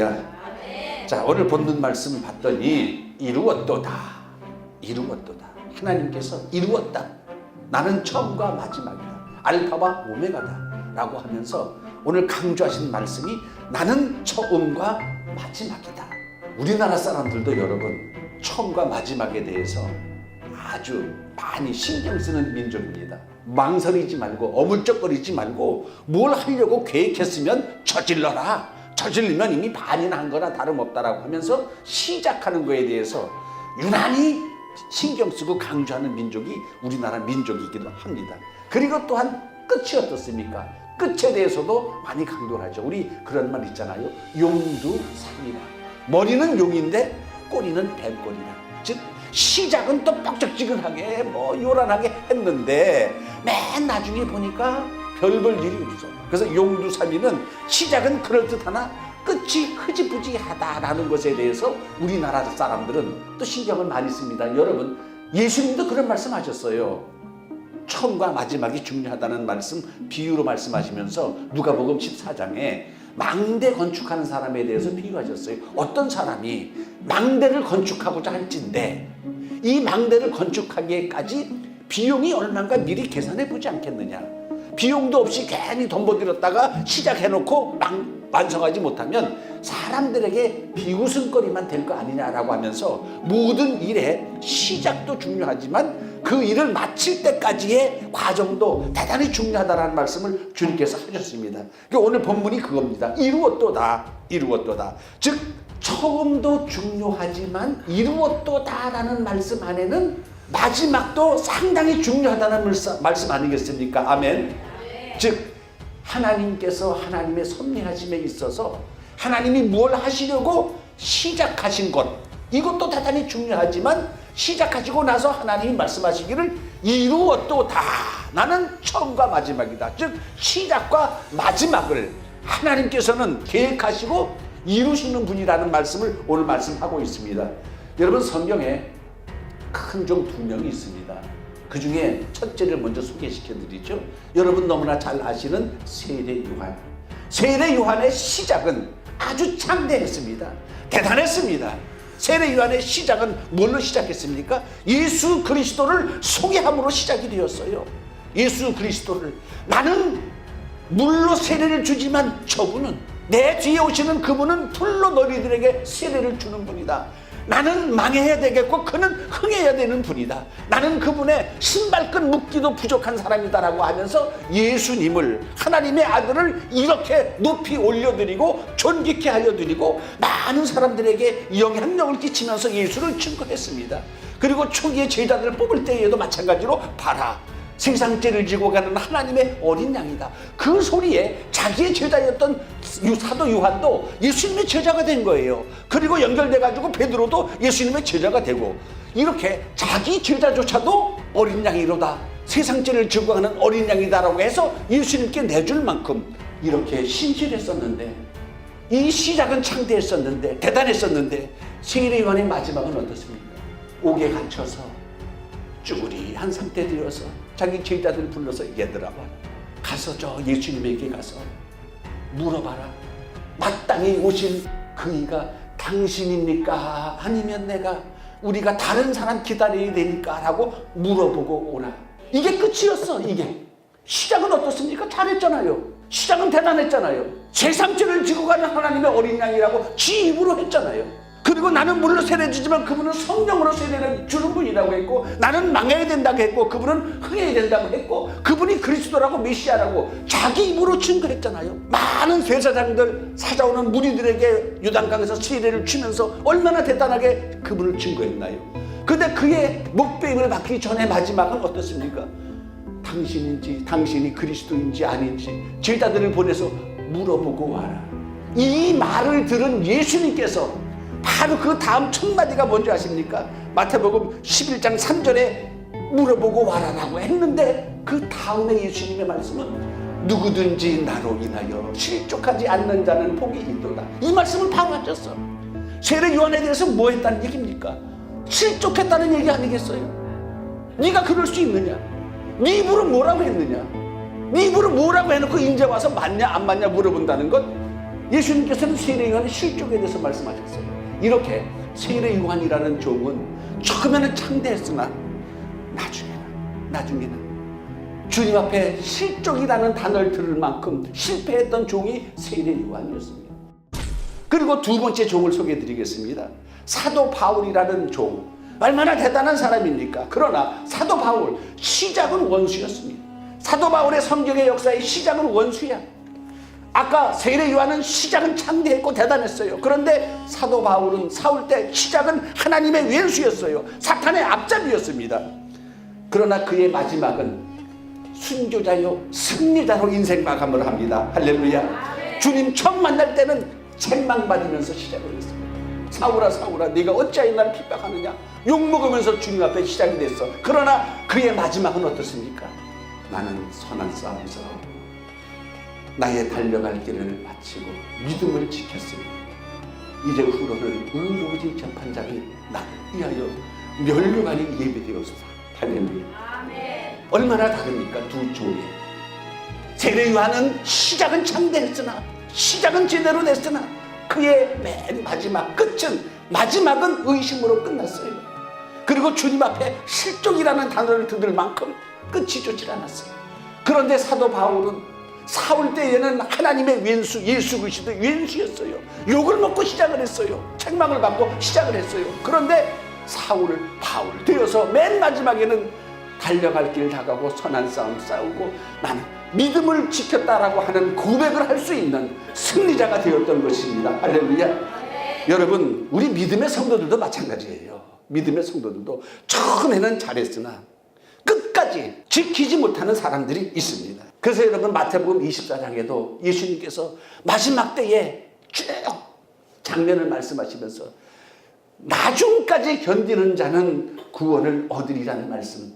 할렐루야. 자, 오늘 본문 말씀을 봤더니 이루었도다. 하나님께서 이루었다. 나는 처음과 마지막이다. 알파와 오메가다 라고 하면서 오늘 강조하신 말씀이 나는 처음과 마지막이다. 우리나라 사람들도 여러분 처음과 마지막에 대해서 아주 많이 신경 쓰는 민족입니다. 망설이지 말고 어물쩍거리지 말고 뭘 하려고 계획했으면 저질러라. 저질리면 이미 반이나 한 거나 다름없다라고 하면서 시작하는 거에 대해서 유난히 신경 쓰고 강조하는 민족이 우리나라 민족이기도 합니다. 그리고 또한 끝이 어떻습니까? 끝에 대해서도 많이 강조를 하죠. 우리 그런 말 있잖아요. 용두삼이라. 머리는 용인데 꼬리는 뱀꼬리라. 즉 시작은 또 뻑적지근하게 요란하게 했는데 맨 나중에 보니까 별 볼 일이 없어. 그래서 용두삼이는 시작은 그럴듯하나 끝이 흐지부지하다라는 것에 대해서 우리나라 사람들은 또 신경을 많이 씁니다. 여러분 예수님도 그런 말씀하셨어요. 처음과 마지막이 중요하다는 말씀 비유로 말씀하시면서 누가복음 14장에 망대 건축하는 사람에 대해서 비유하셨어요. 어떤 사람이 망대를 건축하고자 할진데 이 망대를 건축하기에까지 비용이 얼마인가 미리 계산해 보지 않겠느냐. 비용도 없이 괜히 돈 버들였다가 시작해놓고 완성하지 못하면 사람들에게 비웃음거리만 될 거 아니냐라고 하면서 모든 일의 시작도 중요하지만 그 일을 마칠 때까지의 과정도 대단히 중요하다는 말씀을 주님께서 하셨습니다. 오늘 본문이 그겁니다. 이루었도다. 즉 처음도 중요하지만 이루었도다라는 말씀 안에는 마지막도 상당히 중요하다는 말씀 아니겠습니까? 아멘. 즉 하나님께서 하나님의 섭리하심에 있어서 하나님이 뭘 하시려고 시작하신 것, 이것도 대단히 중요하지만 시작하시고 나서 하나님이 말씀하시기를 이루었도다. 나는 처음과 마지막이다. 즉 시작과 마지막을 하나님께서는 계획하시고 이루시는 분이라는 말씀을 오늘 말씀하고 있습니다. 여러분 성경에 큰 종 두 명이 있습니다. 그 중에 첫째를 먼저 소개시켜 드리죠. 여러분 너무나 잘 아시는 세례 요한. 세례 요한의 시작은 아주 창대했습니다. 대단했습니다. 세례 요한의 시작은 뭘로 시작했습니까? 예수 그리스도를 소개함으로 시작이 되었어요. 예수 그리스도를 나는 물로 세례를 주지만 저분은 내 뒤에 오시는 그분은 불로 너희들에게 세례를 주는 분이다. 나는 망해야 되겠고 그는 흥해야 되는 분이다. 나는 그분의 신발끈 묶기도 부족한 사람이다라고 하면서 예수님을 하나님의 아들을 이렇게 높이 올려드리고 존귀케 하여드리고 많은 사람들에게 영향력을 끼치면서 예수를 증거했습니다. 그리고 초기에 제자들을 뽑을 때에도 마찬가지로 봐라 세상 죄를 지고 가는 하나님의 어린 양이다. 그 소리에 자기의 제자였던 사도 요한도 예수님의 제자가 된 거예요. 그리고 연결돼가지고 베드로도 예수님의 제자가 되고 이렇게 자기 제자조차도 어린 양이로다. 세상 죄를 지고 가는 어린 양이다라고 해서 예수님께 내줄 만큼 이렇게 신실했었는데 이 시작은 창대했었는데 대단했었는데 세례 요한의 마지막은 어떻습니까? 옥에 갇혀서 쭈구리한 상태 되어서 자기 제자들을 불러서 얘들아 가서 저 예수님에게 가서 물어봐라. 마땅히 오신 그이가 당신입니까? 아니면 내가 우리가 다른 사람 기다려야 되니까? 라고 물어보고 오라. 이게 끝이었어. 이게 시작은 어떻습니까? 잘했잖아요. 시작은 대단했잖아요. 세상죄를 지고 가는 하나님의 어린 양이라고 지 입으로 했잖아요. 그리고 나는 물로 세례 주지만 그분은 성령으로 세례를 주는 분이라고 했고 나는 망해야 된다고 했고 그분은 흥해야 된다고 했고 그분이 그리스도라고 메시아라고 자기 입으로 증거했잖아요. 많은 제사장들 찾아오는 무리들에게 요단강에서 세례를 주면서 얼마나 대단하게 그분을 증거했나요? 근데 그의 목배임을 받기 전에 마지막은 어떻습니까? 당신인지 당신이 그리스도인지 아닌지 제자들을 보내서 물어보고 와라. 이 말을 들은 예수님께서 바로 그 다음 첫 마디가 뭔지 아십니까? 마태복음 11장 3절에 물어보고 와라라고 했는데 그 다음에 예수님의 말씀은 누구든지 나로 인하여 실족하지 않는 자는 복이 있도다. 이 말씀을 바로 하셨어. 세례 요한에 대해서 뭐 했다는 얘기입니까? 실족했다는 얘기 아니겠어요? 네가 그럴 수 있느냐? 네 입으로 뭐라고 했느냐? 네 입으로 뭐라고 해놓고 이제 와서 맞냐 안 맞냐 물어본다는 것? 예수님께서는 세례 요한의 실족에 대해서 말씀하셨어요. 이렇게 세례 요한이라는 종은 처음에는 창대했으나 나중에는 주님 앞에 실족이라는 단어를 들을 만큼 실패했던 종이 세례 요한이었습니다. 그리고 두 번째 종을 소개해 드리겠습니다. 사도 바울이라는 종. 얼마나 대단한 사람입니까? 그러나 사도 바울, 시작은 원수였습니다. 사도 바울의 성경의 역사의 시작은 원수야. 아까 세례 요한은 시작은 창대했고 대단했어요. 그런데 사도 바울은 사울 때 시작은 하나님의 왼수였어요. 사탄의 앞잡이였습니다. 그러나 그의 마지막은 순교자요 승리자로 인생 마감을 합니다. 할렐루야. 주님 처음 만날 때는 책망받으면서 시작을 했습니다. 사울아 사울아 네가 어찌하여 나를 핍박하느냐. 욕먹으면서 주님 앞에 시작이 됐어. 그러나 그의 마지막은 어떻습니까? 나는 선한 싸움을 싸우고 나의 달려갈 길을 마치고 믿음을 지켰으니 이제 후로는 의로워진 재판장이 나를 위하여 멸류관이 예비되었소서. 할렐루야. 얼마나 다릅니까? 두 종이. 세례 요한은 시작은 창대했으나 시작은 제대로 됐으나 그의 맨 마지막은 의심으로 끝났어요. 그리고 주님 앞에 실족이라는 단어를 듣을 만큼 끝이 좋지 않았어요. 그런데 사도 바울은 사울 때에는 하나님의 왼수 예수 그리스도의 왼수였어요. 욕을 먹고 시작을 했어요. 책망을 받고 시작을 했어요. 그런데 사울 바울 되어서 맨 마지막에는 달려갈 길 다가고 선한 싸움 싸우고 나는 믿음을 지켰다라고 하는 고백을 할 수 있는 승리자가 되었던 것입니다. 할렐루야. 여러분, 우리 믿음의 성도들도 마찬가지예요. 믿음의 성도들도 처음에는 잘했으나 끝까지 지키지 못하는 사람들이 있습니다. 그래서 여러분 마태복음 24장에도 예수님께서 마지막 때에 쭉 장면을 말씀하시면서 나중까지 견디는 자는 구원을 얻으리라는 말씀.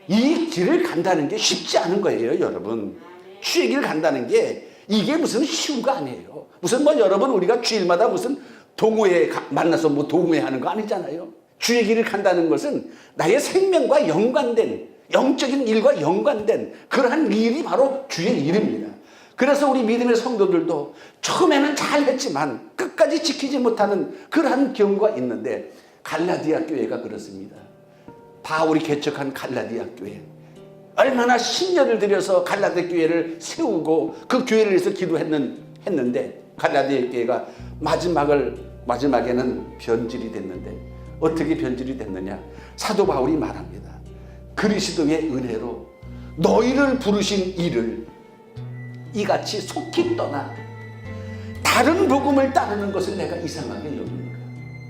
이 길을 간다는 게 쉽지 않은 거예요, 여러분. 주의 길 간다는 게 이게 무슨 쉬운 거 아니에요. 무슨 여러분 우리가 주일마다 무슨 동호회 만나서 동호회 하는 거 아니잖아요. 주의 길을 간다는 것은 나의 생명과 연관된 영적인 일과 연관된 그러한 일이 바로 주의 일입니다. 그래서 우리 믿음의 성도들도 처음에는 잘했지만 끝까지 지키지 못하는 그러한 경우가 있는데 갈라디아 교회가 그렇습니다. 바울이 개척한 갈라디아 교회. 얼마나 신년을 들여서 갈라디아 교회를 세우고 그 교회를 위해서 기도했는데 갈라디아 교회가 마지막에는 변질이 됐는데 어떻게 변질이 됐느냐. 사도 바울이 말합니다. 그리스도의 은혜로 너희를 부르신 이를 이같이 속히 떠나 다른 복음을 따르는 것을 내가 이상하게 여기는 거야.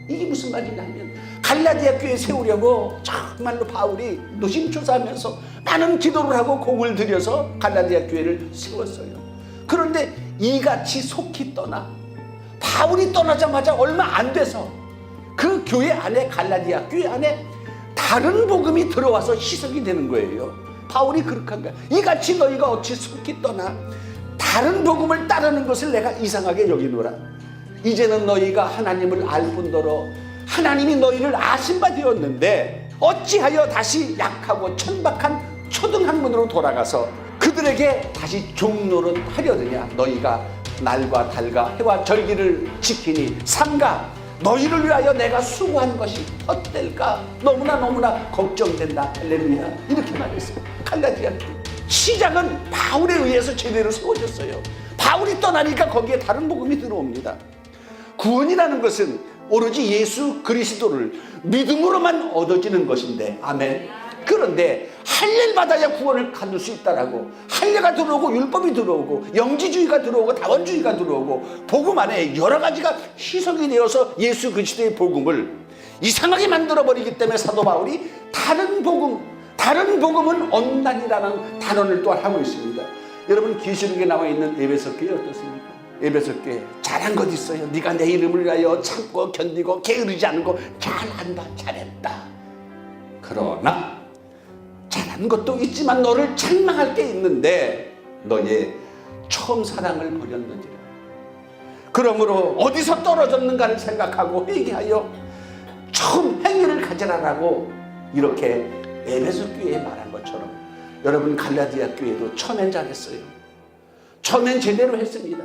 이게 무슨 말이냐면 갈라디아 교회 세우려고 정말로 바울이 노심초사하면서 많은 기도를 하고 공을 들여서 갈라디아 교회를 세웠어요. 그런데 이같이 속히 떠나 바울이 떠나자마자 얼마 안 돼서 그 교회 안에 갈라디아 교회 안에 다른 복음이 들어와서 희석이 되는 거예요. 바울이 그렇게 한 거야. 이같이 너희가 어찌 속히 떠나 다른 복음을 따르는 것을 내가 이상하게 여기노라. 이제는 너희가 하나님을 알 뿐더러 하나님이 너희를 아신 바 되었는데 어찌하여 다시 약하고 천박한 초등학문으로 돌아가서 그들에게 다시 종노릇 하려느냐. 너희가 날과 달과 해와 절기를 지키니 삼가 너희를 위하여 내가 수고한 것이 헛될까 너무나 걱정된다. 할렐루야. 이렇게 말했어요. 갈라디아 시작은 바울에 의해서 제대로 세워졌어요. 바울이 떠나니까 거기에 다른 복음이 들어옵니다. 구원이라는 것은 오로지 예수 그리스도를 믿음으로만 얻어지는 것인데 아멘. 그런데 할례를 받아야 구원을 갖을 수 있다라고 할례가 들어오고 율법이 들어오고 영지주의가 들어오고 다원주의가 들어오고 복음 안에 여러 가지가 희석이 되어서 예수 그리스도의 복음을 이상하게 만들어버리기 때문에 사도 바울이 다른 복음은 언난이라는 단언을 또한 하고 있습니다. 여러분 계시록에 나와 있는 에베소 교회 어떻습니까? 에베소 교회 잘한 것 있어요. 네가 내 이름을 위하여 참고 견디고 게으르지 않은 거 잘한다 잘했다. 그러나 잘한 것도 있지만 너를 책망할 게 있는데 너의 처음 사랑을 버렸느니라. 그러므로 어디서 떨어졌는가를 생각하고 회개하여 처음 행위를 가져라라고 이렇게 에베소 교회에 말한 것처럼 여러분 갈라디아 교회도 처음엔 잘했어요. 처음엔 제대로 했습니다.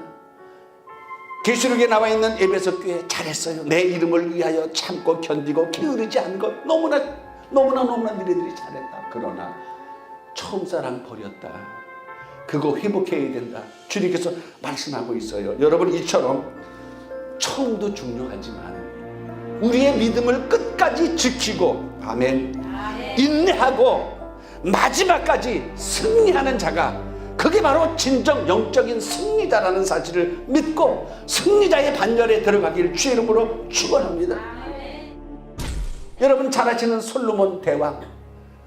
계시록에 나와 있는 에베소 교회 잘했어요. 내 이름을 위하여 참고 견디고 게으르지 않은 것 너무나 너희들이 잘했다. 그러나 처음 사랑 버렸다. 그거 회복해야 된다. 주님께서 말씀하고 있어요. 여러분, 이처럼 처음도 중요하지만 우리의 믿음을 끝까지 지키고, 아멘, 인내하고 마지막까지 승리하는 자가, 그게 바로 진정 영적인 승리자라는 사실을 믿고 승리자의 반열에 들어가기를 주의 이름으로 축원합니다. 여러분 잘 아시는 솔로몬 대왕,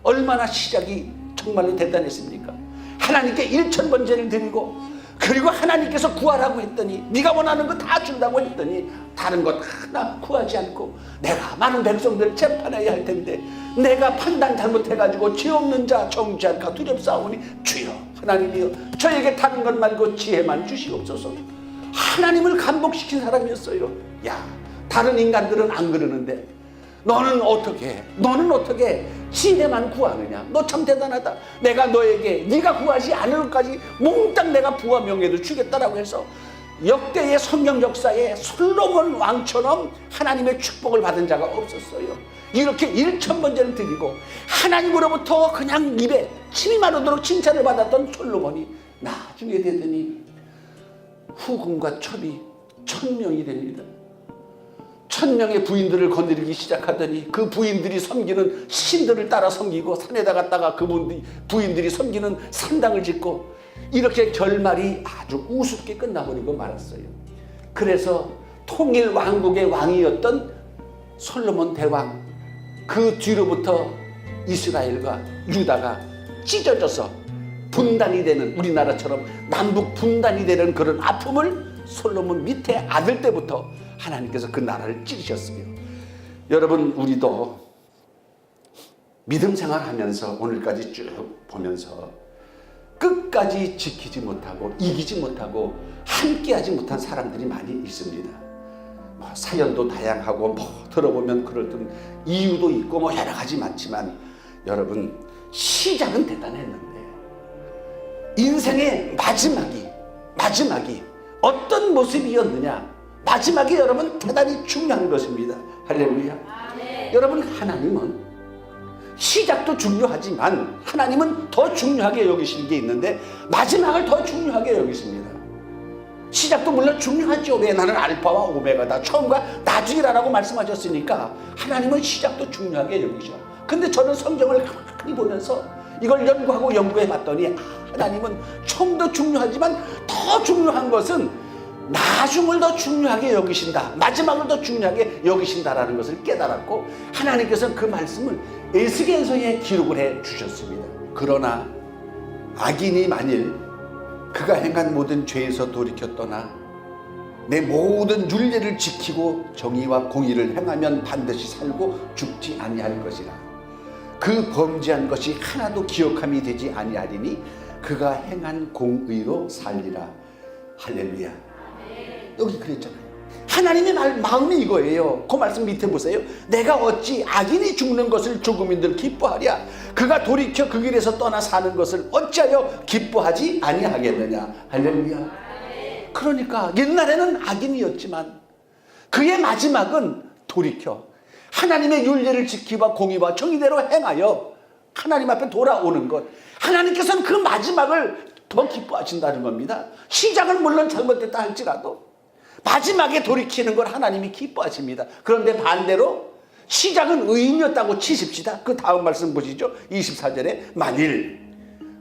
얼마나 시작이 정말로 대단했습니까? 하나님께 1000번제를 드리고, 그리고 하나님께서 구하라고 했더니, 네가 원하는 거 다 준다고 했더니 다른 것 하나 구하지 않고, 내가 많은 백성들 재판해야 할 텐데 내가 판단 잘못해가지고 죄 없는 자 정죄할까 두렵사오니 주여 하나님이여 저에게 다른 것 말고 지혜만 주시옵소서. 하나님을 감복시킨 사람이었어요. 야, 다른 인간들은 안 그러는데 너는 어떻게 지혜만 구하느냐? 너 참 대단하다. 내가 너에게 네가 구하지 않을 것까지 몽땅 내가 부와 명예도 주겠다라고 해서 역대의 성경 역사에 솔로몬 왕처럼 하나님의 축복을 받은 자가 없었어요. 이렇게 1000번제를 드리고 하나님으로부터 그냥 입에 침이 마르도록 칭찬을 받았던 솔로몬이 나중에 되더니 후궁과 첩이 1000명이 됩니다. 1000명의 부인들을 건드리기 시작하더니 그 부인들이 섬기는 신들을 따라 섬기고, 산에다 갔다가 부인들이 섬기는 산당을 짓고, 이렇게 결말이 아주 우습게 끝나버리고 말았어요. 그래서 통일 왕국의 왕이었던 솔로몬 대왕, 그 뒤로부터 이스라엘과 유다가 찢어져서 분단이 되는, 우리나라처럼 남북 분단이 되는 그런 아픔을 솔로몬 밑에 아들 때부터 하나님께서 그 나라를 찌르셨어요. 여러분, 우리도 믿음 생활하면서 오늘까지 쭉 보면서 끝까지 지키지 못하고 이기지 못하고 함께하지 못한 사람들이 많이 있습니다. 사연도 다양하고 들어보면 그럴 이유도 있고 여러 가지 많지만, 여러분 시작은 대단했는데 인생의 마지막이 어떤 모습이었느냐, 마지막이 여러분 대단히 중요한 것입니다. 할렐루야. 여러분, 하나님은 시작도 중요하지만 하나님은 더 중요하게 여기시는 게 있는데 마지막을 더 중요하게 여기십니다. 시작도 물론 중요하죠. 왜? 나는 알파와 오메가다, 처음과 나중이라고 말씀하셨으니까 하나님은 시작도 중요하게 여기셔. 근데 저는 성경을 가만히 보면서 이걸 연구해 봤더니 하나님은 처음도 중요하지만 더 중요한 것은 나중을 더 중요하게 여기신다, 마지막을 더 중요하게 여기신다라는 것을 깨달았고, 하나님께서는 그 말씀을 에스겔서에 기록을 해 주셨습니다. 그러나 악인이 만일 그가 행한 모든 죄에서 돌이켜 떠나 내 모든 율례를 지키고 정의와 공의를 행하면 반드시 살고 죽지 아니할 것이라. 그 범죄한 것이 하나도 기억함이 되지 아니하리니 그가 행한 공의로 살리라. 할렐루야. 여기 그랬잖아요. 하나님의 마음이 이거예요. 그 말씀 밑에 보세요. 내가 어찌 악인이 죽는 것을 조금인들 기뻐하랴. 그가 돌이켜 그 길에서 떠나 사는 것을 어찌하여 기뻐하지 아니하겠느냐. 할렐루야. 그러니까 옛날에는 악인이었지만 그의 마지막은 돌이켜 하나님의 율례를 지키고 공의와 정의대로 행하여 하나님 앞에 돌아오는 것. 하나님께서는 그 마지막을 더 기뻐하신다는 겁니다. 시작은 물론 잘못됐다 할지라도 마지막에 돌이키는 걸 하나님이 기뻐하십니다. 그런데 반대로 시작은 의인이었다고 치십시다. 그 다음 말씀 보시죠. 24절에 만일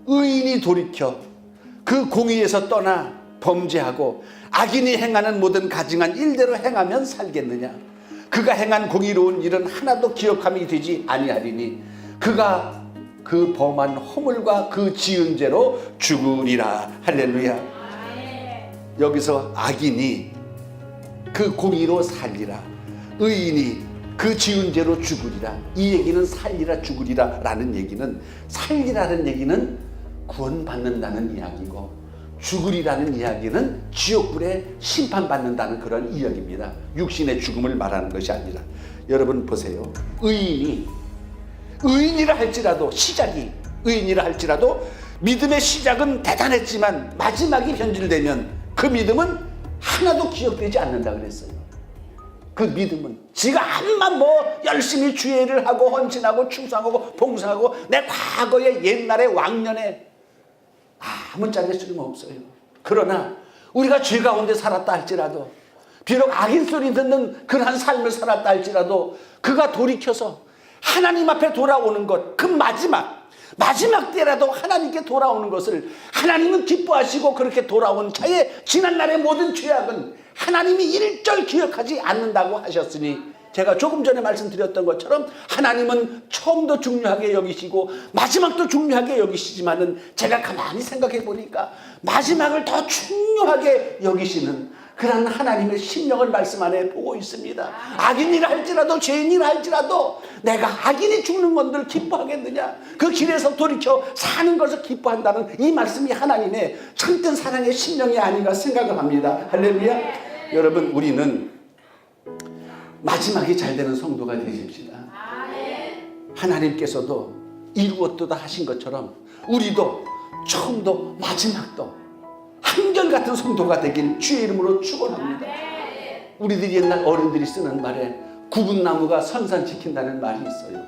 의인이 돌이켜 그 공의에서 떠나 범죄하고 악인이 행하는 모든 가증한 일대로 행하면 살겠느냐. 그가 행한 공의로운 일은 하나도 기억함이 되지 아니하리니 그가 그 범한 허물과 그 지은 죄로 죽으리라. 할렐루야. 여기서 악인이 그 공의로 살리라, 의인이 그 지은 죄로 죽으리라. 이 얘기는 살리라 죽으리라 라는 얘기는, 살리라는 얘기는 구원받는다는 이야기고 죽으리라는 이야기는 지옥불에 심판받는다는 그런 이야기입니다. 육신의 죽음을 말하는 것이 아니라. 여러분 보세요. 의인이라 할지라도, 시작이 의인이라 할지라도 믿음의 시작은 대단했지만 마지막이 변질되면 그 믿음은 하나도 기억되지 않는다 그랬어요. 그 믿음은 지가 암만 열심히 주의를 하고 헌신하고 충성하고 봉사하고 내 과거의 옛날의 왕년에 아무짝에 쓸모없어요. 그러나 우리가 죄 가운데 살았다 할지라도, 비록 악인 소리 듣는 그러한 삶을 살았다 할지라도, 그가 돌이켜서 하나님 앞에 돌아오는 것, 그 마지막 때라도 하나님께 돌아오는 것을 하나님은 기뻐하시고, 그렇게 돌아온 자의 지난날의 모든 죄악은 하나님이 일절 기억하지 않는다고 하셨으니, 제가 조금 전에 말씀드렸던 것처럼 하나님은 처음도 중요하게 여기시고 마지막도 중요하게 여기시지만은, 제가 가만히 생각해 보니까 마지막을 더 중요하게 여기시는 그런 하나님의 심령을 말씀 안에 보고 있습니다. 악인이라 할지라도, 죄인이라 할지라도 내가 악인이 죽는 것들 기뻐하겠느냐, 그 길에서 돌이켜 사는 것을 기뻐한다는 이 말씀이 하나님의 참된 사랑의 심령이 아닌가 생각을 합니다. 할렐루야. 여러분, 우리는 마지막이 잘 되는 성도가 되십시다. 하나님께서도 이루었도다 하신 것처럼 우리도 처음도 마지막도 한결같은 성도가 되길 주의 이름으로 축원합니다. 우리들이 옛날 어른들이 쓰는 말에 구분나무가 선산 지킨다는 말이 있어요.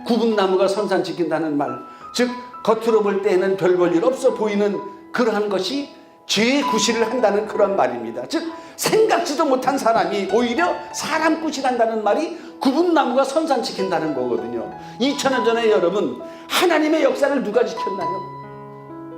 구분나무가 선산 지킨다는 말, 즉 겉으로 볼 때에는 별 볼 일 없어 보이는 그러한 것이 죄의 구실을 한다는 그런 말입니다. 즉 생각지도 못한 사람이 오히려 사람 구실한다는 말이 구분나무가 선산 지킨다는 거거든요. 2000년 전에 여러분, 하나님의 역사를 누가 지켰나요?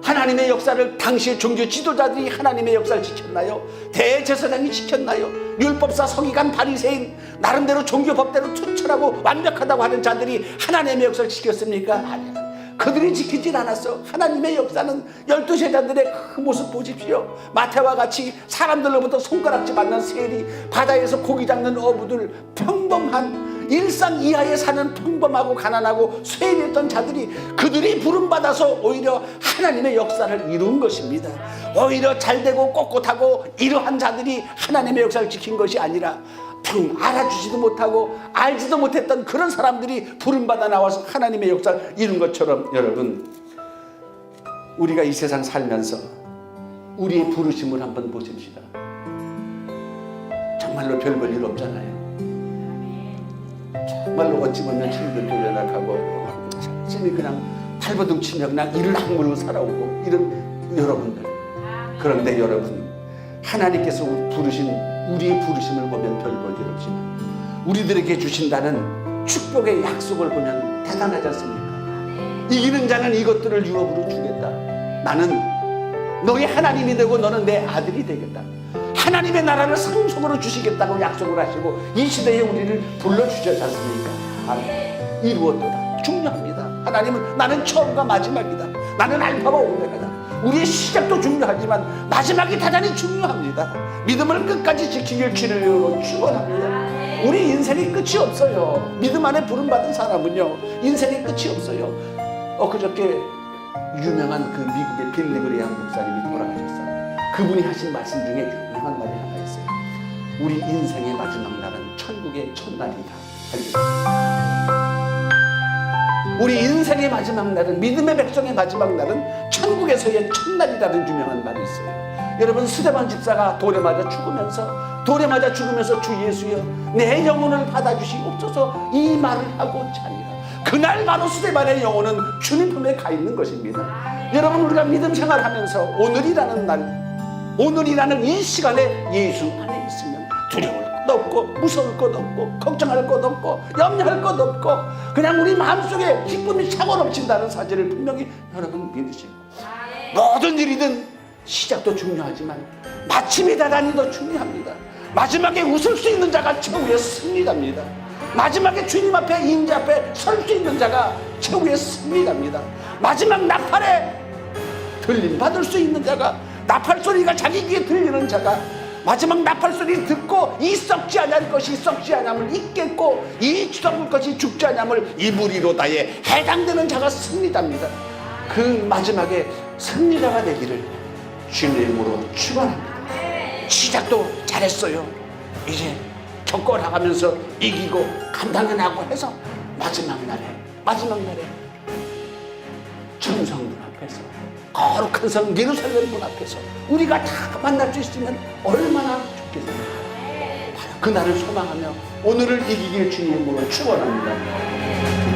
하나님의 역사를 당시의 종교 지도자들이 하나님의 역사를 지켰나요? 대제사장이 지켰나요? 율법사, 서기관, 바리새인, 나름대로 종교 법대로 투철하고 완벽하다고 하는 자들이 하나님의 역사를 지켰습니까? 아니요. 그들이 지키질 않았어. 하나님의 역사는 12제자들의 그 모습 보십시오. 마태와 같이 사람들로부터 손가락질 받는 세리, 바다에서 고기 잡는 어부들, 평범한 일상 이하에 사는 평범하고 가난하고 쇠리했던 자들이, 그들이 부름받아서 오히려 하나님의 역사를 이룬 것입니다. 오히려 잘되고 꼿꼿하고 이러한 자들이 하나님의 역사를 지킨 것이 아니라 알아주지도 못하고 알지도 못했던 그런 사람들이 부름받아 나와서 하나님의 역사를 이룬 것처럼, 여러분, 우리가 이 세상 살면서 우리의 부르심을 한번 보십시다. 정말로 별 볼 일 없잖아요. 정말로 어찌 보면 힘들고 연약하고 열심히 그냥 발버둥 치며 그냥 이를 악물고 살아오고 이런 여러분들. 그런데 여러분, 하나님께서 부르신 우리의 부르심을 보면 별 볼 일 없지만 우리들에게 주신다는 축복의 약속을 보면 대단하지 않습니까? 이기는 자는 이것들을 유업으로 주겠다. 나는 너의 하나님이 되고 너는 내 아들이 되겠다. 하나님의 나라를 상속으로 주시겠다고 약속을 하시고 이 시대에 우리를 불러주셨지 않습니까? 이루었도다. 중요합니다. 하나님은 나는 처음과 마지막이다. 나는 알파와 오메가다. 우리의 시작도 중요하지만 마지막이 대단히 중요합니다. 믿음을 끝까지 지키길 주님으로 축원합니다. 우리 인생이 끝이 없어요. 믿음 안에 부름받은 사람은요, 인생의 끝이 없어요. 그저께 유명한 그 미국의 빌리 그레이엄 목사님이 돌아가셨어요. 그분이 하신 말씀 중에 유명한 말이 하나 있어요. 우리 인생의 마지막 날은 천국의 첫날이다. 우리 인생의 마지막 날은, 믿음의 백성의 마지막 날은 천국에서의 첫날이라는 유명한 말이 있어요. 여러분, 스데반 집사가 돌에 맞아 죽으면서 주 예수여 내 영혼을 받아주시옵소서 이 말을 하고 자니라. 그날 바로 스데반의 영혼은 주님 품에 가 있는 것입니다. 여러분, 우리가 믿음 생활하면서 오늘이라는 날, 오늘이라는 이 시간에 예수 안에 있으면 두려울 것 없고 무서울 것 없고 걱정할 것 없고 염려할 것 없고 그냥 우리 마음속에 기쁨이 차고 넘친다는 사실을 분명히 여러분 믿으시고, 모든 일이든 시작도 중요하지만 마침이 대단히 더 중요합니다. 마지막에 웃을 수 있는 자가 최후의 승리자입니다. 마지막에 주님 앞에, 임재 앞에 설 수 있는 자가 최후의 승리자입니다. 마지막 나팔에 들림 받을 수 있는 자가, 나팔 소리가 자기 귀에 들리는 자가 마지막 나팔 소리 듣고 이 썩지 아니할 것이 썩지 아니함을 잊겠고 이 썩을 것이 죽지 아니함을 이루리로다에 해당되는 자가 승리자입니다. 그 마지막에 승리자가 되기를 주님의 이름으로 축원합니다. 시작도 잘했어요. 이제 겪어나가면서 이기고 감당해나가고 해서 마지막 날에 천성문 앞에서, 거룩한 성 예루살렘 문 앞에서 우리가 다 만날 수 있으면 얼마나 좋겠습니까? 바로 그날을 소망하며 오늘을 이기길 주님으로 축원합니다.